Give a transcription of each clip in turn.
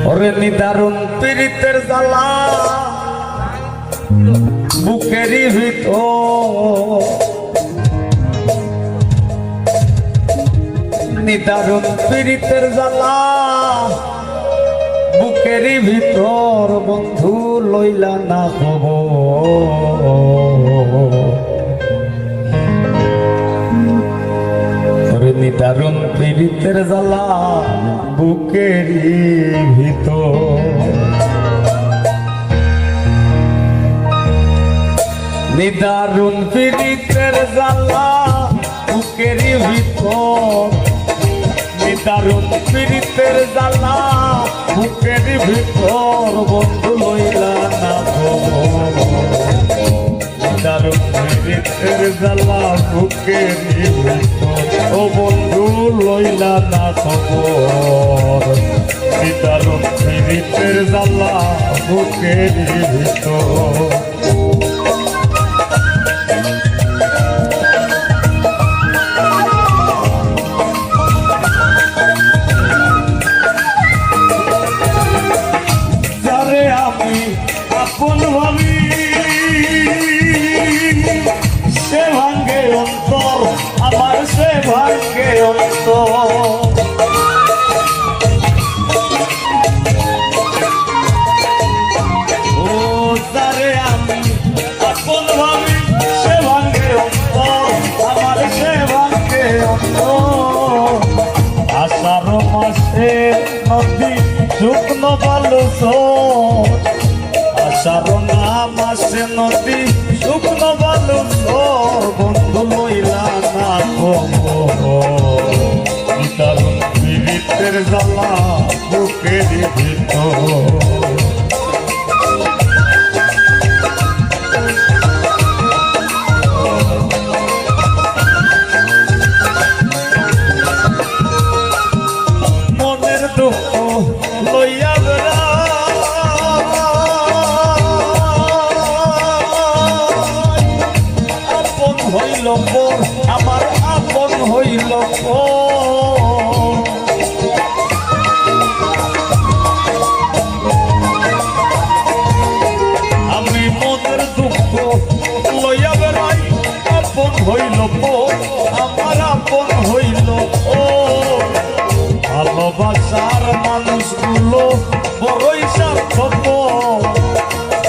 ওরে নিদারুণ পীড়িতের জ্বালা বুকেরই ভিতর, নিদারুণ পীড়িতের জ্বালা বুকেরই ভিতর, বন্ধু লইলা না খবর। নিদারুণ পীড়িতের জ্বালা বুকেরই ভিতর, নিদারুণ পীড়িতের জ্বালা বুকেরই ভিতর, নিদারুণ পীড়িতের জ্বালা বুকেরই ভিতর, বন্ধু লইলা না খবর। নিদারুণ পীড়িতের জ্বালা বুকেরই ভিতর, ও বন্ধু লইলা না খবর। নিদারুণ পীড়িতের জ্বালা বুকেরই ভিতর, আপন ভাবি সে ভাঙ্গে অন্তর আমার, সে ভাঙ্গে অন্তর। ও তারে আমি আপন ভাবি সে ভাঙ্গে অন্তর আমার, সে ভাঙ্গে অন্তর। আষাঢ় মাসে নদী শুকনো বালুচর, আষাঢ় মাসে নদী শুকনো বালুচর, বন্ধু লইলা না খবর। নিদারুণ পীড়িতের জ্বালা বুকেরই ভিতর, মনের দুঃখ লইয়া বেড়া হইল পর, আমার আপন হইল পর। আমি মনের দুঃখ লইয়া বেড়াই, আপন হইল পর, আমার আপন হইল পর। ভালোবাসার মানুষগুলো বড়ই স্বার্থপর,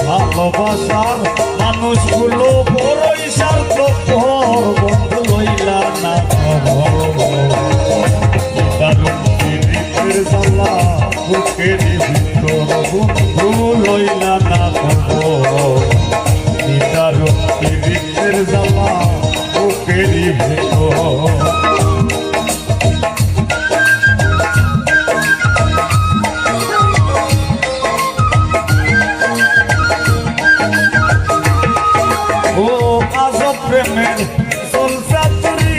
ভালোবাসার মানুষগুলো বড়ই স্বার্থপর, বন্ধু লইলা না খবর। নিদারুণ পীড়িতের জ্বালা বুকেরই ভিতর, বন্ধু লইলা না খবর। নিদারুণ পীড়িতের জ্বালা বুকেরই ভিতর, ও আজব প্রেমের চলচাতুরি,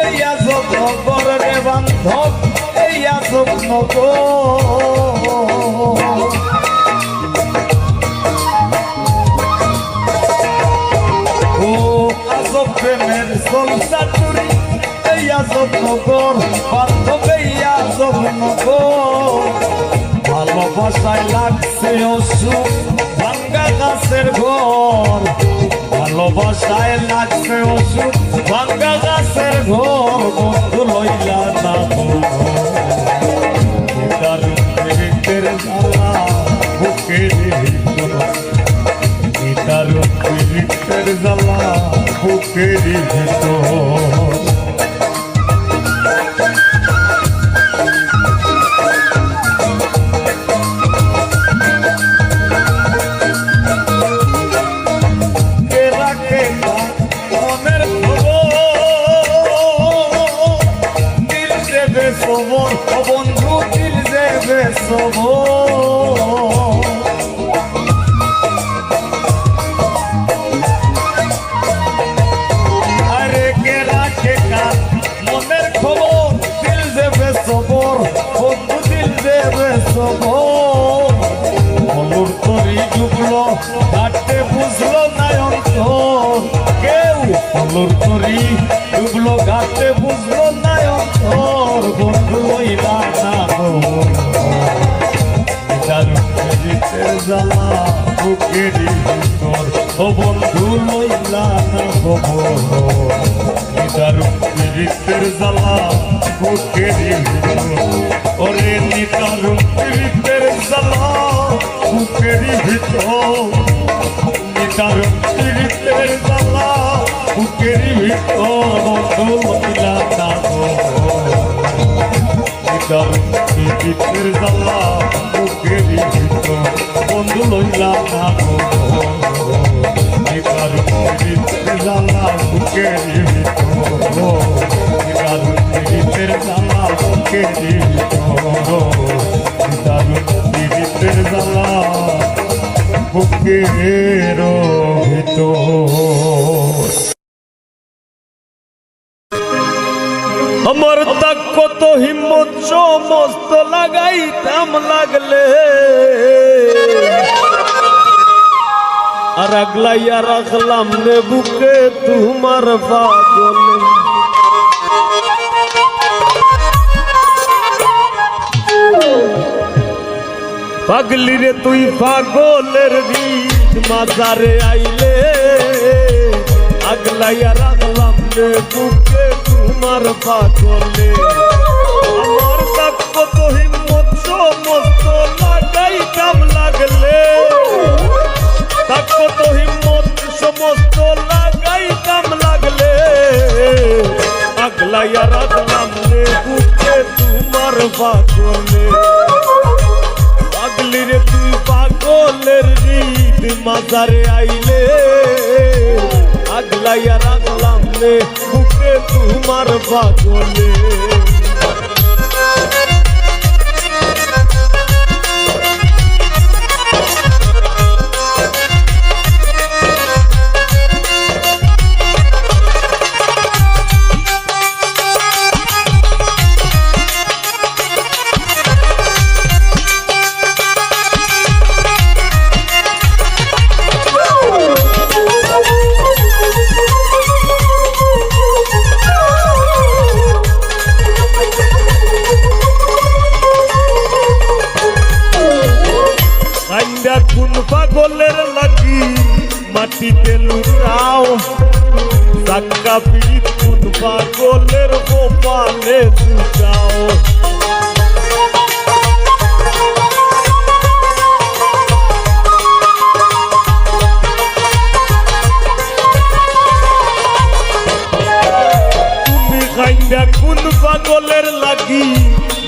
এই আজব নগর রে বান্ধব, এই আজব নগর। ও আজব প্রেমের চলচাতুরি, এই আজব নগর বান্ধব, এই আজব নগর। ভালোবাসায় লাগছে অসুখ ভাঙ্গা গাছের ঘর, ভালোবাসায় লাগছে অসুখ ভাঙ্গা গাছের ঘর, বন্ধু লইলা না খবর। নিদারুণ পীড়িতের জ্বালা বুকেরই ভিতর, নিদারুণ পীড়িতের জ্বালা বুকেরই ভিতর। খবর ও বন্ধু দিল দেবে খবর, আরে কে রাখে কার মনের খবর, দিল দেবে খবর, বন্ধু দিল দেবে খবর। বলুর তরি ডুবলো ঘাটে বুঝলো না অন্তর, কেউ বলুর তরি ডুবলো ঘাটে বুঝলো না অন্তর, বন্ধু লইলা না বন্ধু লইলা না খবর নিদারুণ পীড়িতের জ্বালা বুকেরই ভিতর ওরে নিদারুণ পীড়িতের জ্বালা বুকেরই ভিতর নিদারুণ পীড়িতের জ্বালা বুকেরই ভিতর বন্ধু লইলা না খবর নিদারুণ পীড়িতের জ্বালা বুকেরই ভিতর বন্ধু লইলা না খবর নিদারুণ পীড়িতের জ্বালা বুকেরই ভিতর নিদারুণ পীড়িতের জ্বালা বুকেরই ভিতর নিদারুণ পীড়িতের জ্বালা বুকের ভিতর আমার তাক কত হিম্মত সমস্ত লাগাইতাম লাগলে আর আগলাইয়া রাখলাম রে বুকে তোমার পাগলে পাগলি রে তুই পাগলের রীত মাজারে আইলে আগলাইয়া রাখলাম রে বুকে তোমার পাগলে আমার তাক কত হিম্মত সমস্ত লাগাইতাম লাগলে তাক কত হিম্মত সমস্ত লাগাইতাম লাগলে আগলাইয়া রাখলাম রে বুকে তোমার পাগলে পাগলি রে তুই পাগলের রীত মাজারে আইলে আগলাইয়া রাখলাম রে বুকে তোমার পাগলে কোন পাগলের লাগি মাটিতে লুটাও সাক্কা পীড়িত কোন পাগলের গোপালে লুটাও তুমি খাইন্দা কোন পাগলের লাগি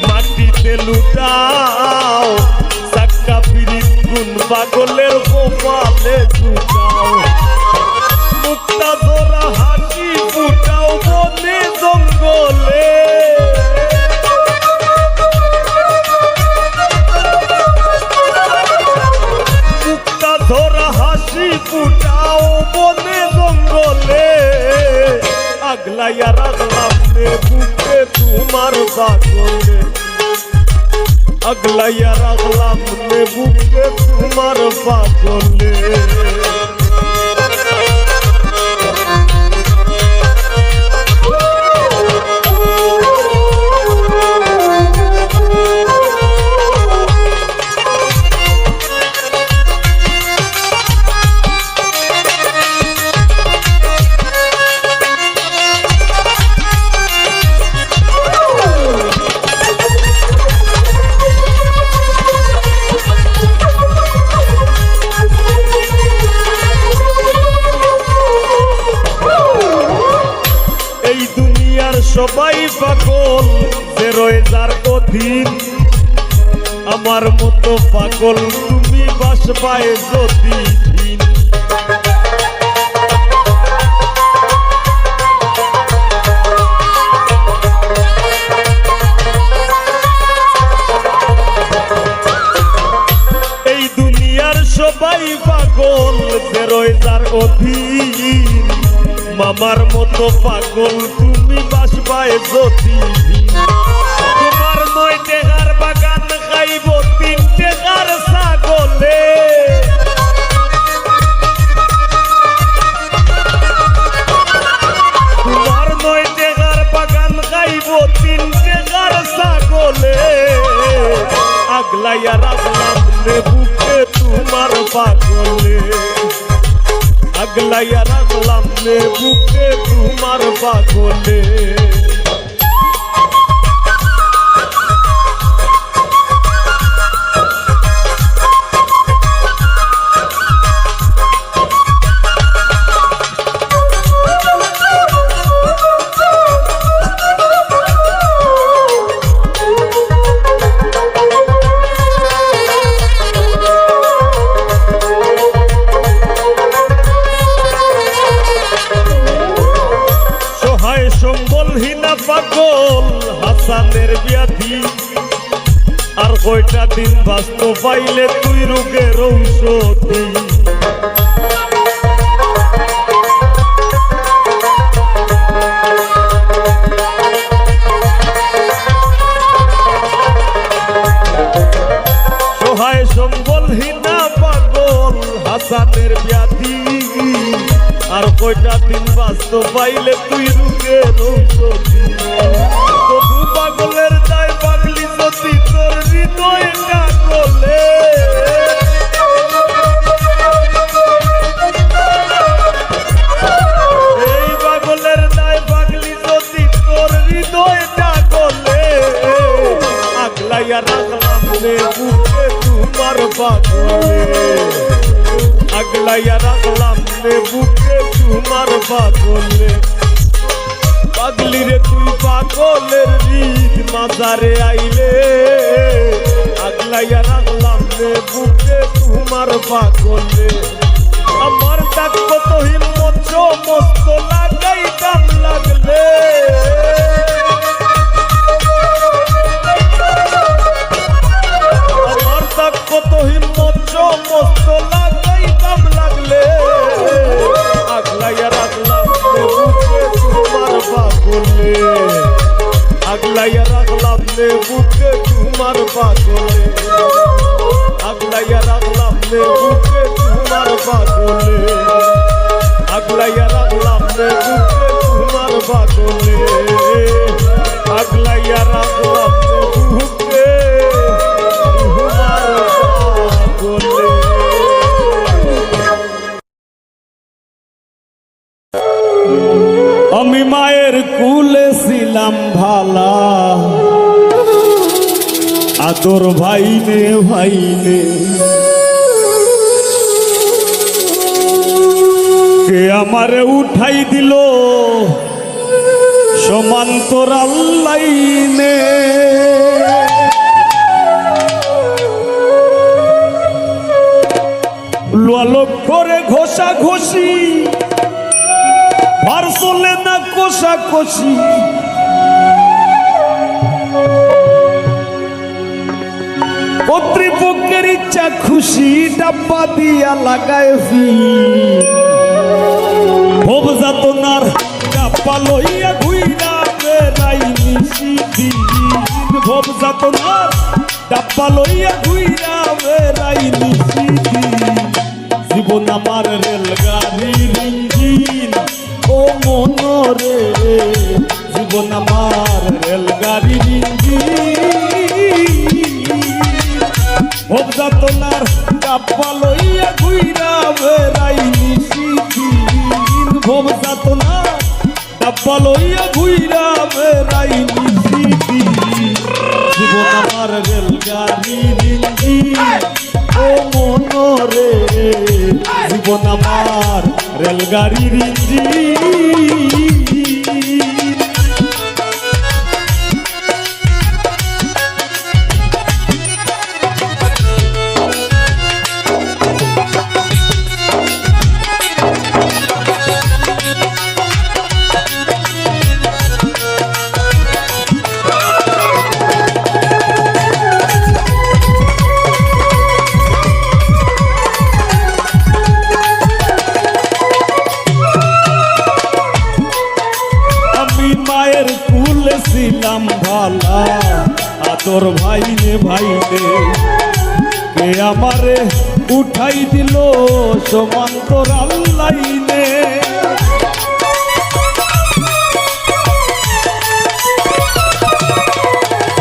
মাটিতে লুটাও সাক্কা পীড়িত কোন পাগলের গোপালে লুটাও মুক্তা ধরা হাসি ফুটাও বনে জঙ্গলে মুক্তা ধরা হাসি ফুটাও বনে জঙ্গলে আগলাইয়া রাখলাম রে বুকে তোমার পাগলে আগলাইয়া রাখলাম রে বুকে তোমার পাগলে সবাই পাগল যে রয়ে যার অধীন আমার মতো পাগল তুমি বাসবায় যদি দিন এই দুনিয়ার সবাই পাগল যে রয়ে যার অধীন মামার মতো পাগল তুমি বাসবায় যদি তোমার 9 টাকার বাগান খাইব 3 টাকার ছাগলে তোমার 9 টাকার বাগান খাইব 3 টাকার ছাগলে আগলাইয়া রাখলাম রে বুকে তোমার পাগলে আগলাইয়া রাখলাম রে বুকে তোমার পাগলে সম্বলহীনা পাগল হাসানের ব্যাধি আর কয়টা দিন বাঁচতে পাইলে তুই রোগের ঔষধি সহায় সম্বলহীনা পাগল হাসানের ব্যাধি আর কয়টা দিন বাঁচতে পাইলে তুই রোগের ঔষধি তবু পাগলের দায় পাগলি যদি তোর হৃদয়টা গলে এই পাগলের দায় পাগলি যদি তোর হৃদয়টা গলে আগলাইয়া রাখলাম রে বুকে তোমার পাগলে আগলাইয়া রাখলাম রে বুকে তোমার পাগলে পাগলি রে তুই পাগলের হৃদ মাজারে আইলে আগলাইয়া রাখলাম রে বুকে তোমার পাগলে আমার ডাক কত হিম্মত সমস্ত লাগাই দাম লাগলে আমার ডাক কত হিম্মত সমস্ত লাগাই দাম লাগলে আগলাইয়া রাখলাম রে বুকে তোমার পাগলে আগলাইয়া রাখলাম রে বুকে তোমার পাগলে আগলাইয়া রাখলাম রে বুকে তোমার পাগলে আগলাইয়া রাখলাম রে বুকে তোমার পাগলে আগলাইয়া রাখলাম রে বুকে তোমার পাগলে আমি মায়ের কুলে ছিলাম ভালা আদর ভাইনে ভাইনে কে আমারে উঠাই দিল সমান্তরাল লাইনে লোক করে ঘষা ঘষি আর চলে না কষা কষি কর্তৃপক্ষের ইচ্ছা খুশি ডাব্বা দিয়া লাগায় ফি ভোগ যাতনার ডাব্বা লইয়া ঘুইরা বেড়াই নিশিদিন ভোগ যাতনার ডাব্বা লইয়া ঘুইরা বেড়াই নিশিদিন জীবন আমার রেলগাড়ির ইঞ্জিন ও মনরে জীবন আমার রেলগাড়ির ভোগ যাতনার ডাব্বা লইয়া ঘুইরা বেড়াই নিশিদিন ভোগ যাতনার ডাব্বা লইয়া ঘুইরা বেড়াই নিশিদিন জীবন আমার রেলগাড়ির ইঞ্জিন ও মনরে জীবন আমার রেলগাড়ির ইঞ্জিন ছিলাম ভালা আদর ভাইনে ভাইনে কে আমারে উঠাই দিল সমান্তরাল লাইনে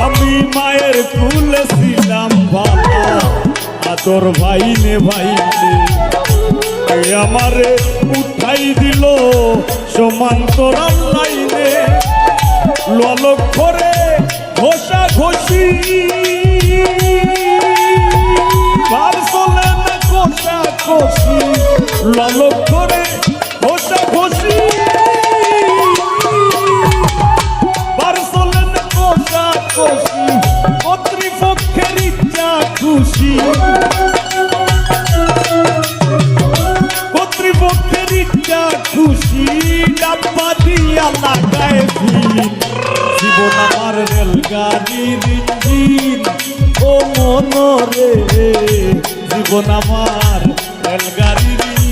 আমি মায়ের কুলে ছিলাম ভালা আদর ভাইনে ভাইনে কে আমারে উঠাই লাগাই দিল সমান্তরাল লাইনে ললক করে ঘষা ঘষি আর চলে না ঘষা ঘষি ললক করে ঘষা ঘষি আর চলে না ঘষা ঘষি কর্তৃপক্ষের ইচ্ছা খুশি কর্তৃপক্ষের ইচ্ছা খুশি ডাব্বা দিয়া লাগায় জীবন আমার রেলগাড়ির ইঞ্জিন ও মনরে জীবন আমার রেলগাড়ির ইঞ্জিন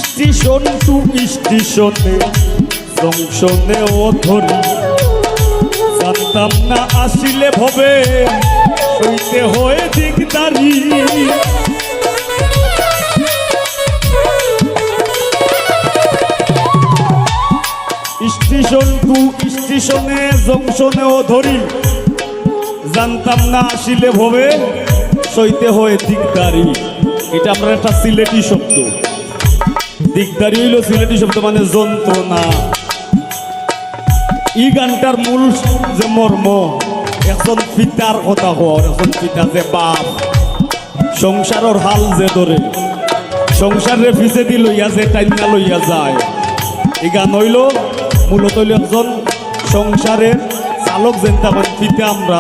স্টেশন টু স্টেশনে জংশনে ও ধরি জানতাম না আসিলে ভবে সইতে হয়ে দিকদারি স্টেশন টু স্টেশনে জংশনে ও ধরি জানতাম না আসিলে ভবে সইতে হয়ে দিকদারি এটা আমরা একটা সিলেটি শব্দ দিকদারি হইল সিলেটি শব্দ মানে যন্ত্রণা এই গানটার মূল যে মর্ম একজন পিতার কথা হওয়ার একজন পিতা যে বাপ সংসারের হাল যে ধরে সংসারের পিছে দি লইয়া যে টাইনা লইয়া যায় এই গান হইল মূলত হইল একজন সংসারের চালক যেন তখন পিতা আমরা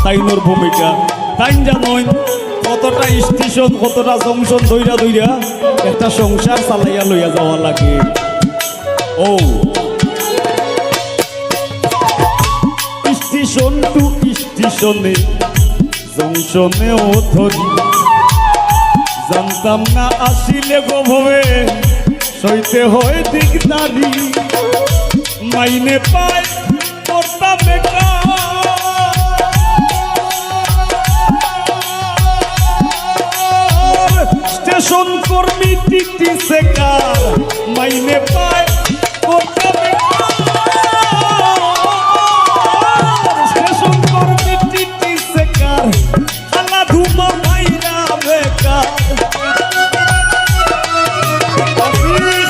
তাইনোর ভূমিকা তাই জানই কতটা স্টেশন কতটা জংশন ধইরা ধইরা একটা সংসার চালাইয়া লইয়া যাওয়া লাগে ও স্টেশন টু স্টেশনে জংশনে ও ধরি জানতাম না আসিলে গোভবে সইতে হয় দিকদারি মাইনে পায় করতাম স্টেশন কর্মী টিটি সেকার মাইনে পায় স্টেশন কর্মী টিটি সেকার খালা ধুমা মাইরা বেকার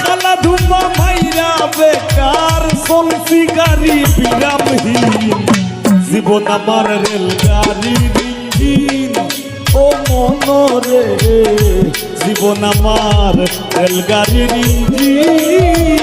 খালা ধুমা মাইরা বেকার চলছি গাড়ি বিরামহীন জীবন আমার রেলগাড়ির ইঞ্জিন ও মনরে জীবন আমার রেলগাড়ির ইঞ্জিন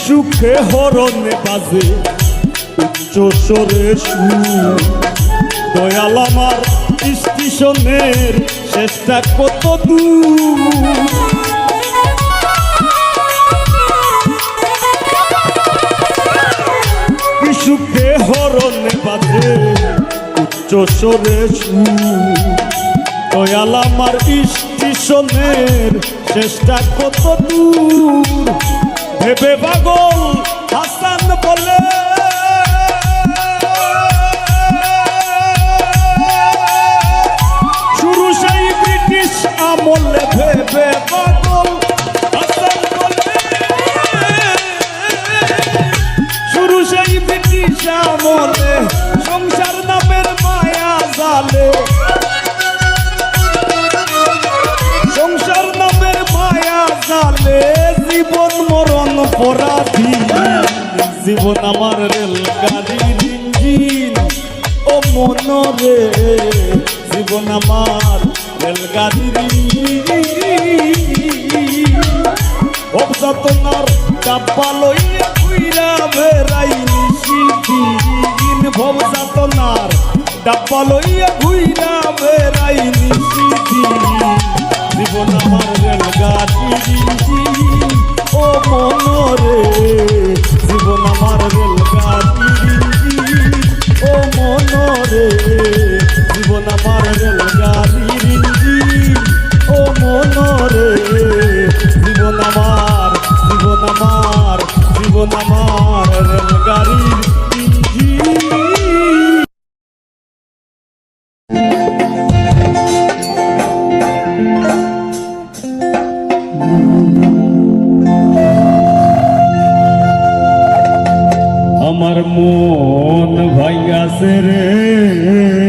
সুখে হরণে বাজে উচ্চ স্বরে সুর দয়াল আমার স্টেশনের শেষটা কত দূর সুখে হরণে বাজে উচ্চ স্বরে সুর দয়াল আমার স্টেশনের শেষটা কত দূর ভেবে পাগল হাসান বলে শুরু সেই ব্রিটিশ আমলে ভেবে পাগল হাসান বলে শুরু সেই ব্রিটিশ আমলে সংসার নামের মায়া জালে সংসার নামের মায়া জালে জীবন মরণ পরাধীন জীবন আমার রেলগাড়ির মনরে জীবন আমার রেলগাড়ির অবসাতনার ডাব্বা লইয়া ঘুইরা বেড়াই নিশিদিন ভবসাতনার ডাব্বা লইয়া ঘুইরা বেড়াই নিশিদিন জীবন আমার রেলগাড়ির ও মনরে জীবন আমার রেলগাড়ির ও মনরে জীবন আমার রেলগাড়ির ও মনরে জীবন আমার জীবন আমার জীবন আমার রেলগাড়ির আমার মন ভাইয়াছে রে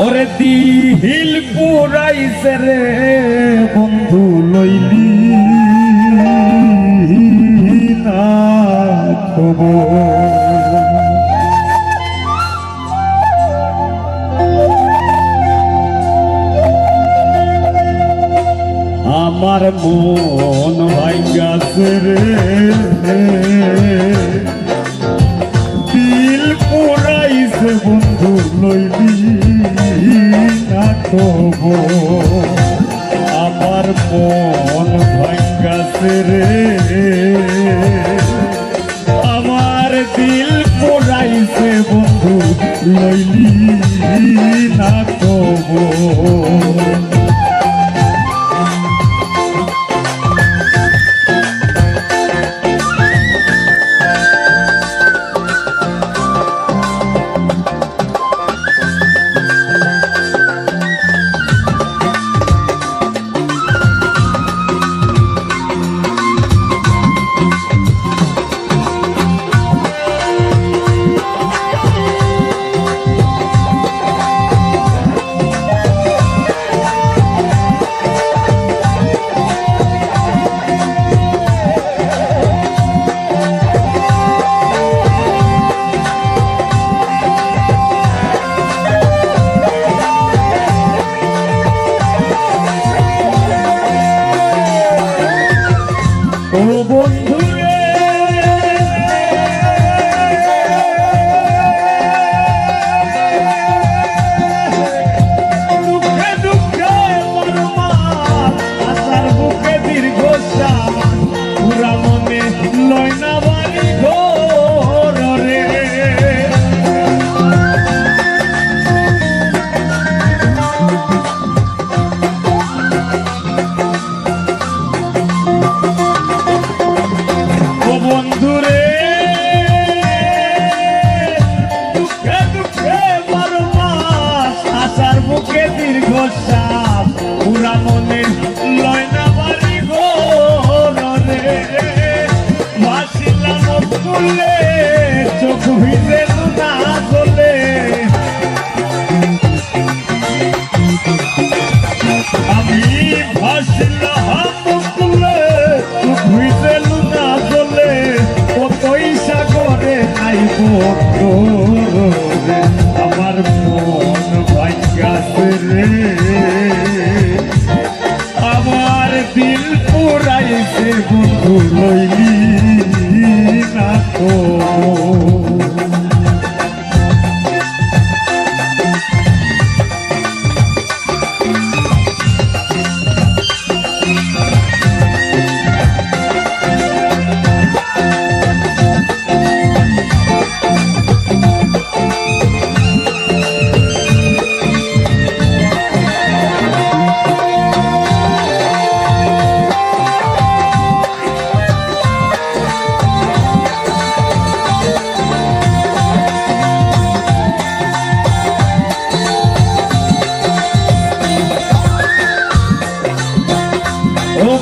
ওরে দিল পুরাইছে রে বন্ধু লইলি না খবর আমার মন ভাইয়াছে রে দিল পুরাইছে বন্ধু লইলি না খবর আমার মন ভাইয়াছে রে আমার দিল পুরাইছে বন্ধু লইলি না খবর আমার মন ভাইয়াছে রে আমার দিল পুরাইছে বন্ধু লইলি না তো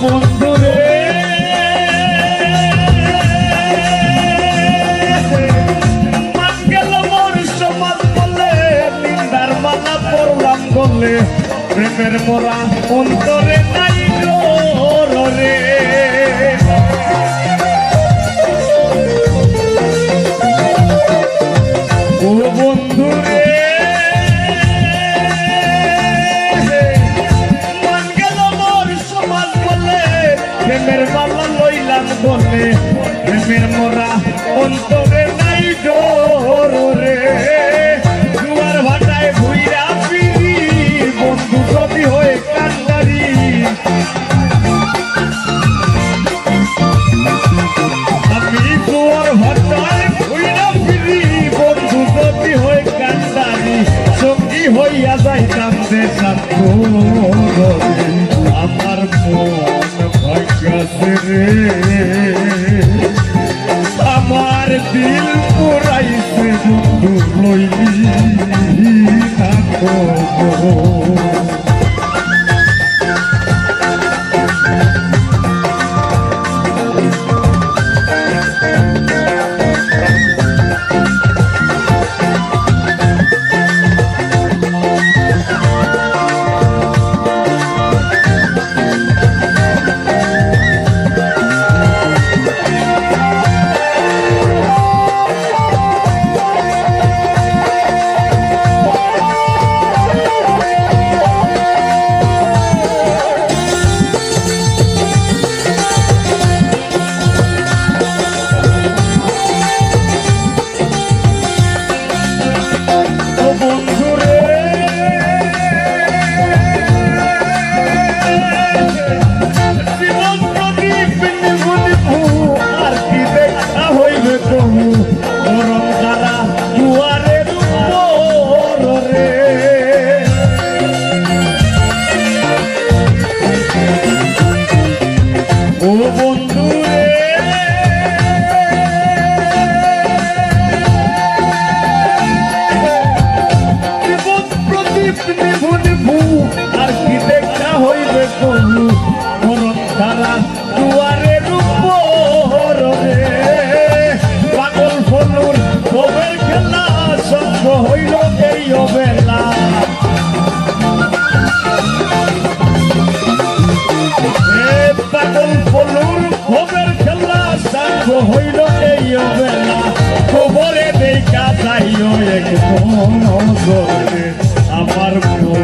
বন্ধুরে মান গেল মোর সমাজ বলে নিন্দার মালা পড়লাম বলে প্রেমের মোরা অন্তরে নাই রে প্রেমের মোরা অন্তরে নাই ডোর রে দুয়ার ভাটায় ভুইরা ফিরি বন্ধু যদি হয়ে কান্দারি আমি দুয়ার ভাটায় ভুইরা ফিরি বন্ধু যদি হয়ে কান্দারি সঙ্গী হইয়া যাইতাম দেশার আমার মন ভাগ্যাছে রে আমার দিল পুরাইছে বন্ধু লইলি না তো হইল এই বেলা খবরে দেখা যাইও এক নজরে আমার মন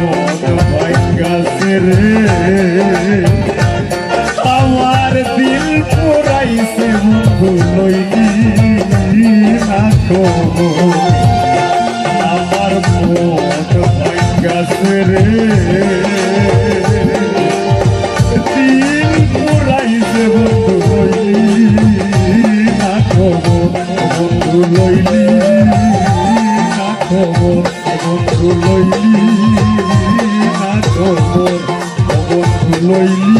ভাগ্যাছে রে আমার দিল পুরাইছে বন্ধু লইলি না খবর আমার মন ভাগ্যাছে রে দিল পুরাইছে বন্ধু বন্ধু লইলি না খবর বন্ধু লইলি না খবর বন্ধু লইলি